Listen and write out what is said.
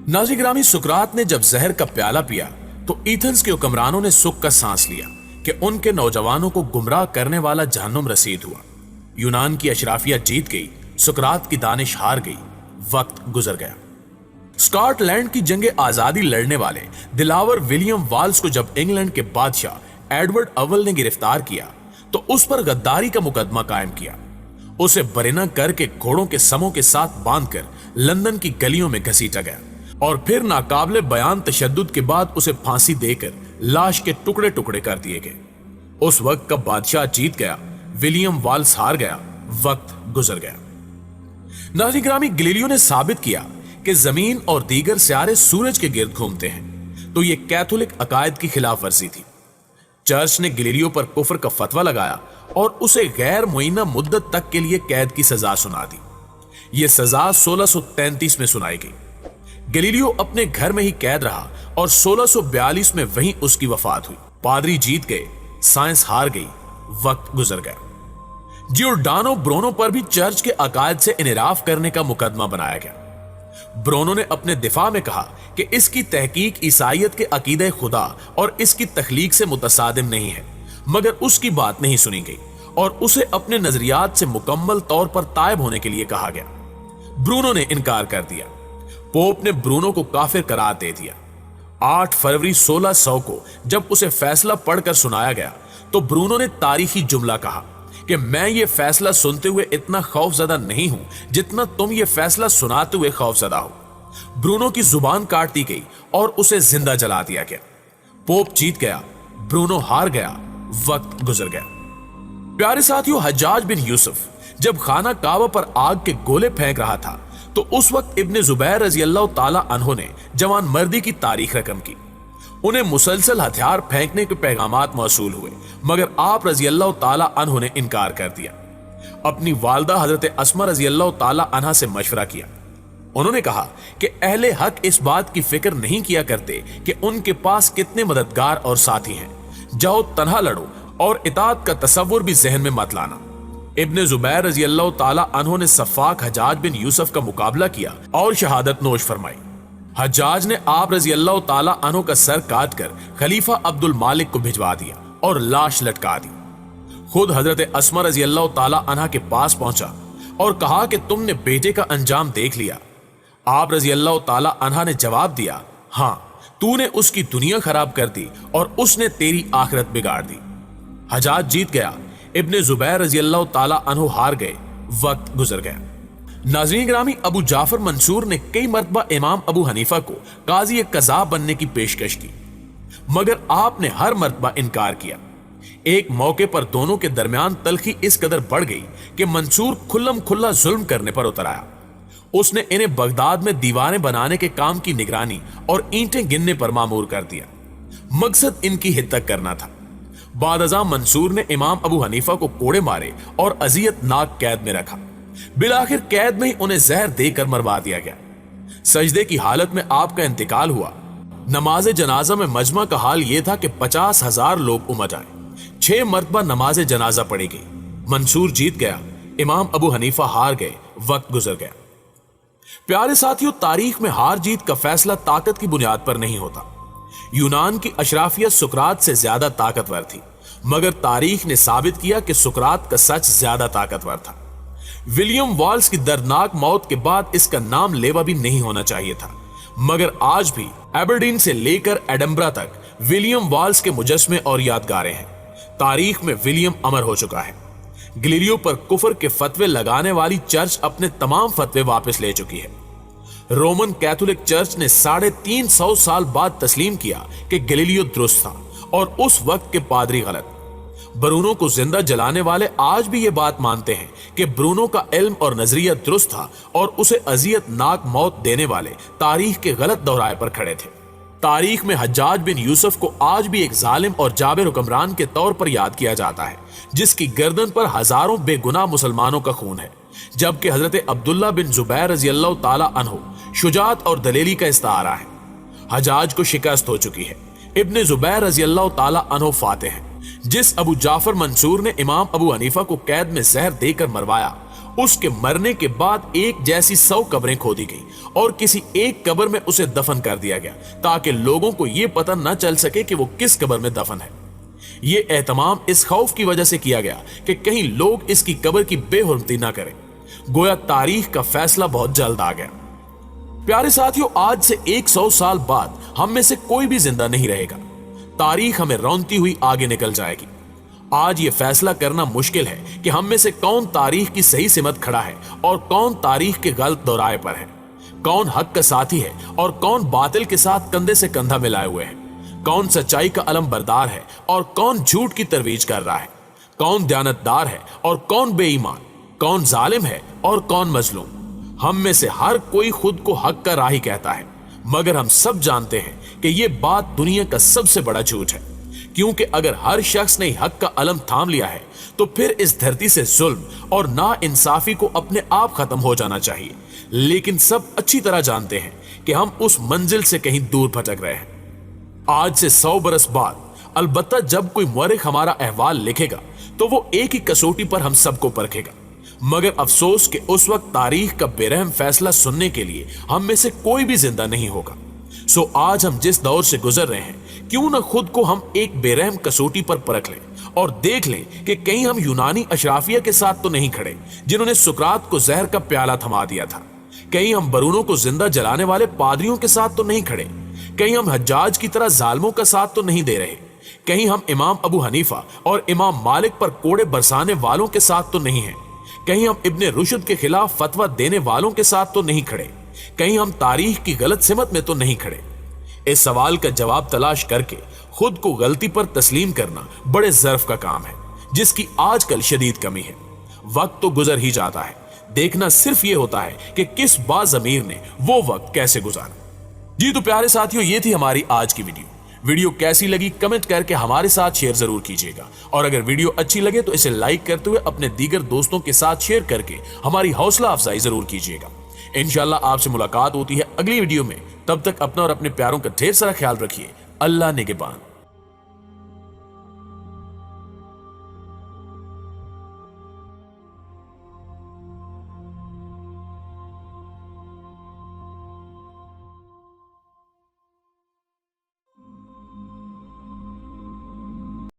नाज़रीन ग्रामी, सुकरात ने जब जहर का प्याला पिया तो एथेंस के हुक्मरानों ने सुख का सांस लिया कि उनके नौजवानों को गुमराह करने वाला जहन्नुम रसीद हुआ। यूनान की अशराफिया जीत गई, सुकरात की दानिश हार गई, वक्त गुजर गया। स्कॉटलैंड की जंगे आजादी लड़ने वाले दिलावर विलियम वाल्स को जब इंग्लैंड के बादशाह एडवर्ड अव्वल ने गिरफ्तार किया तो उस पर गद्दारी का मुकदमा कायम किया। उसे बरिना करके घोड़ों के समों के साथ बांधकर लंदन की गलियों में घसीटा गया और फिर नाकाबिले बयान तशद्दुद के बाद उसे फांसी देकर लाश के टुकड़े टुकड़े कर दिए गए। उस वक्त का बादशाह जीत गया, विलियम वाल्स हार गया, वक्त गुजर गया। नाज़रीन ग्रामी, गैलीलियो ने साबित किया कि जमीन और दीगर सियारे सूरज के गिर्द घूमते हैं, तो यह कैथोलिक अकायद की खिलाफ वर्जी थी। चर्च ने गैलीलियो पर कुफ्र का फतवा लगाया और उसे गैर मुइन्ना मुद्दत तक के लिए कैद की सजा सुना दी। यह सजा 1633 में सुनाई गई। गैलीलियो अपने घर में ही कैद रहा और 1642 में वहीं उसकी वफात हुई। पादरी जीत गए, साइंस हार गई, वक्त गुजर गया। जियोर्डानो ब्रूनो पर भी चर्च के अकायद से इनराफ करने का मुकदमा बनाया गया। ब्रूनो ने अपने दिफा में कहा कि इसकी तहकीक ईसाइयत के अकीदे खुदा और इसकी तख्लीक से मुतसादिम नहीं है, मगर उसकी बात नहीं सुनी गई और उसे अपने नजरियात से मुकम्मल तौर पर तायब होने के लिए कहा गया। ब्रूनो ने इनकार कर दिया। पोप ने ब्रूनो को काफिर करार दे दिया। 8 फरवरी 1600 को जब उसे फैसला पढ़कर सुनाया गया तो ब्रूनो ने तारीखी जुमला कहा कि मैं ये फैसला सुनते हुए इतना खौफजदा नहीं हूं जितना तुम ये फैसला सुनाते हुए खौफजदा हो। ब्रूनो की जुबान काट दी गई और उसे जिंदा जला दिया गया। पोप जीत गया, ब्रूनो हार गया, वक्त गुजर गया। प्यारे साथियों, हज्जाज बिन यूसुफ जब खाना काबा पर आग के गोले फेंक रहा था तो उस वक्त इब्ने जुबैर रजी अल्लाह ताला अन्हो ने जवान मर्दी की तारीख रकम की। उन्हें मुसलसल हथियार फेंकने के पैगामात मौसूल हुए, मगर आप रजी अल्लाह ताला अन्हो ने इनकार कर दिया। अपनी वालदा हजरत अस्मा रजी अल्लाह ताला अन्हा से मशवरा किया। उन्होंने कहा कि अहले हक इस बात की फिक्र नहीं किया करते कि उनके पास कितने मददगार और साथी हैं। जाओ तन्हा लड़ो और इताअत का तसव्वुर भी जहन में मत लाना। इब्ने जुबैर रजी अल्लाह ताला अन्हो ने सफाक हज्जाज बिन यूसुफ का मुकाबला किया और शहादत नोश फरमाई। हज्जाज ने आप रजी अल्लाह ताला अन्हो का सर काट कर खलीफा अब्दुल मालिक को भिजवा दिया और लाश लटका दी। खुद हजरत अस्मा रजी अल्लाह ताला अन्हा के पास पहुंचा और कहा कि तुमने बेटे का अंजाम देख लिया। आप रजी अल्लाह ताला अन्हा ने जवाब दिया, हां, तूने उसकी दुनिया खराब कर दी और उसने तेरी आखिरत बिगाड़ दी। हज्जाज जीत गया, इब्ने जुबैर रजी अल्लाह ताला अन्हु हार गए, वक्त गुजर गया। नाज़रीन ग्रामी, अबू जाफर मंसूर ने कई मरतबा इमाम अबू हनीफा को काजी कज़ा बनने की पेशकश की, मगर आपने हर मरतबा इनकार किया। एक मौके पर दोनों के दरमियान तलखी इस कदर बढ़ गई कि मंसूर खुल्लम खुल्ला जुल्म करने पर उतर आया। उसने इन्हें बगदाद में दीवारें बनाने के काम की निगरानी और ईंटें गिनने पर मामूर कर दिया। मकसद इनकी हित्तक करना था। बाद अज़ां मंसूर ने इमाम अबू हनीफा को कोड़े मारे और अजियतनाक कैद में रखा। बिलाखिर कैद में ही उन्हें जहर देकर मरवा दिया गया। सजदे की हालत में आपका इंतकाल हुआ। नमाज जनाजा में मजमा का हाल यह था कि 50,000 लोग उमड़ आए। 6 मरतबा नमाज जनाजा पढ़ी गई। मंसूर जीत गया, इमाम अबू हनीफा हार गए, वक्त गुजर गया। प्यारे साथियों, तारीख में हार जीत का फैसला ताकत की बुनियाद पर नहीं होता। यूनान की अशराफियत सुकरात से ज्यादा ताकतवर थी, मगर तारीख ने साबित किया कि सुकरात का सच ज्यादा ताकतवर था। विलियम वाल्स की दर्दनाक मौत के बाद इसका नाम लेवा भी नहीं होना चाहिए था, मगर आज भी एबरडीन से लेकर एडम्बरा तक विलियम वाल्स के मुजस्मे और यादगारें हैं। तारीख में विलियम अमर हो चुका है। गैलीलियो पर कुफर के फतवे लगाने वाली चर्च अपने तमाम फतवे वापस ले चुकी है। रोमन कैथोलिक चर्च ने 350 साल बाद तस्लीम किया कि गैलीलियो दुरुस्त था और उस वक्त के पादरी गलत। ब्रूनो को जिंदा जलाने वाले आज भी ये बात मानते हैं कि ब्रूनो का इल्म और नजरिया दुरुस्त था और उसे अजियतनाक मौत देने वाले तारीख के गलत दोहराए पर खड़े थे। तारीख में हज्जाज बिन यूसुफ को आज भी एक जालिम और जाबिर हुक्मरान के तौर पर याद किया जाता है, जिसकी गर्दन पर हजारों बेगुनाह मुसलमानों का खून है, जबकि हजरत अब्दुल्ला बिन जुबैर रजी अल्लाह ताला अन्हु शुजात और दलेली का इस्तारा है। हज्जाज को शिकस्त हो चुकी है। इब्ने जुबैर रजी अल्लाह ताला अन्हु फाते हैं। जिस अबू जाफर मंसूर ने इमाम अबू हनीफा को कैद में जहर देकर मरवाया उसके मरने के बाद एक जैसी 100 कब्रें खोदी गई और किसी एक कब्र में उसे दफन कर दिया गया ताकि लोगों को यह पता न चल सके कि वो किस कब्र में दफन है। ये एहतमाम इस खौफ की वजह से किया गया कि कहीं लोग इसकी कब्र की बेहुरमती ना करें। गोया तारीख का फैसला बहुत जल्द आ गया। प्यारे साथियों, आज से 100 साल बाद हम में से कोई भी जिंदा नहीं रहेगा। तारीख हमें रौंदती हुई आगे निकल जाएगी। आज ये फैसला करना मुश्किल है कि हम में से कौन तारीख की सही सिमत खड़ा है और कौन तारीख के गलत दोराए पर है, कौन हक का साथी है और कौन बातिल के साथ कंधे से कंधा मिलाए हुए है, कौन सच्चाई का अलम बरदार है और कौन झूठ की तरवीज कर रहा है, कौन दयानतदार है और कौन बेईमान, कौन जालिम है और कौन मजलूम। हम में से हर कोई खुद को हक का राही कहता है, मगर हम सब जानते हैं कि यह बात दुनिया का सबसे बड़ा झूठ है, क्योंकि अगर हर शख्स ने हक का अलम थाम लिया है तो फिर इस धरती से जुल्म और नाइंसाफी को अपने आप खत्म हो जाना चाहिए। लेकिन सब अच्छी तरह जानते हैं कि हम उस मंजिल से कहीं दूर भटक रहे हैं। आज से 100 बरस बाद अलबत्ता जब कोई मुअर्रिख हमारा अहवाल लिखेगा तो वो एक ही कसौटी पर हम सबको परखेगा, मगर अफसोस कि उस वक्त तारीख का बेरहम फैसला सुनने के लिए हम में से कोई भी जिंदा नहीं होगा। सो आज हम जिस दौर से गुजर रहे हैं, क्यों न खुद को हम एक बेरहम कसौटी पर परख लें और देख लें कि कहीं हम यूनानी अशराफिया के साथ तो नहीं खड़े जिन्होंने सुकरात को जहर का प्याला थमा दिया था, कहीं हम बरूनों को जिंदा जलाने वाले पादरियों के साथ तो नहीं खड़े, कहीं हम हज्जाज की तरह जालिमों का साथ तो नहीं दे रहे, कहीं हम इमाम अबू हनीफा और इमाम मालिक पर कोड़े बरसाने वालों के साथ तो नहीं हैं, कहीं हम इब्ने रुशद के खिलाफ फतवा देने वालों के साथ तो नहीं खड़े, कहीं हम तारीख की गलत सिमत में तो नहीं खड़े। इस सवाल का जवाब तलाश करके खुद को गलती पर तस्लीम करना बड़े ज़र्फ का काम है, जिसकी आजकल शदीद कमी है। वक्त तो गुजर ही जाता है, देखना सिर्फ ये होता है कि किस बाज़मीर ने वो वक्त कैसे गुजारा। जी तो प्यारे साथियों, ये थी हमारी आज की वीडियो कैसी लगी कमेंट करके हमारे साथ शेयर जरूर कीजिएगा, और अगर वीडियो अच्छी लगे तो इसे लाइक करते हुए अपने दीगर दोस्तों के साथ शेयर करके हमारी हौसला अफजाई जरूर कीजिएगा। इंशाल्लाह आपसे मुलाकात होती है अगली वीडियो में। तब तक अपना और अपने प्यारों का ढेर सारा ख्याल रखिए। अल्लाह निगहबान।